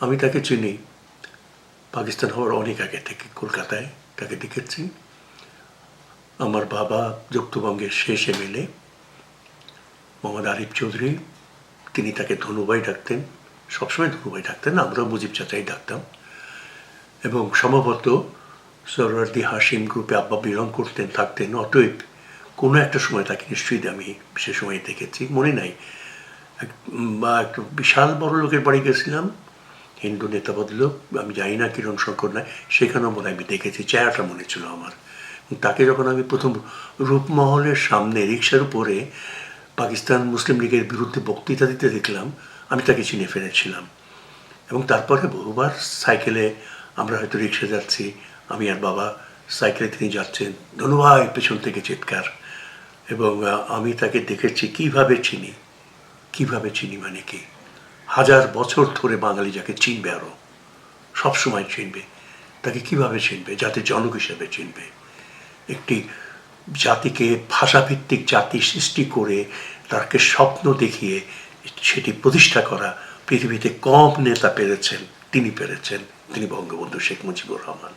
আমি তাকে চিনি পাকিস্তান হওয়ার অনেক আগে থেকে। কলকাতায় তাকে দেখেছি। আমার বাবা যুক্তবঙ্গের শেষ এমএলএ মোহাম্মদ আরিফ চৌধুরী, তিনি তাকে ধনুভাই ডাকতেন, সবসময় ধনুভাই ডাকতেন, আমরাও মুজিব চাচাই ডাকতাম। এবং সম্ভবত সোহরাওয়ার্দী হাশিম গ্রুপে আব্বা বিলং করতেন, থাকতেন। অতএব কোনো একটা সময় তাকে নিশ্চয়ই আমি সে সময় দেখেছি, মনে নাই। বা একটা বিশাল বড় লোকের বাড়ি গেছিলাম, হিন্দু নেতা ভদ্রলোক, আমি জানি না কিরণ শঙ্কর নয়, সেখানেও মনে আমি দেখেছি, চেহারাটা মনে ছিল আমার। তাকে যখন আমি প্রথম রূপমহলের সামনে রিক্সার উপরে পাকিস্তান মুসলিম লীগের বিরুদ্ধে বক্তৃতা দিতে দেখলাম, আমি তাকে চিনে ফেলেছিলাম। এবং তারপরে বহুবার সাইকেলে আমরা হয়তো রিক্সা যাচ্ছি, আমি আর বাবা, সাইকেলে তিনি যাচ্ছেন, ধন্যবাদ পেছন থেকে চিৎকার। এবং আমি তাকে দেখেছি। কিভাবে চিনি মানে কি, 1000 বছর ধরে বাঙালি যাকে চিনবে, আরও সবসময় চিনবে, তাকে কিভাবে চিনবে? জাতির জনক হিসেবে চিনবে। একটি জাতিকে ভাষাভিত্তিক জাতি সৃষ্টি করে তাকে স্বপ্ন দেখিয়ে সেটি প্রতিষ্ঠা করা পৃথিবীতে কম নেতা পেরেছেন, তিনি পেরেছেন। তিনি বঙ্গবন্ধু শেখ মুজিবুর রহমান।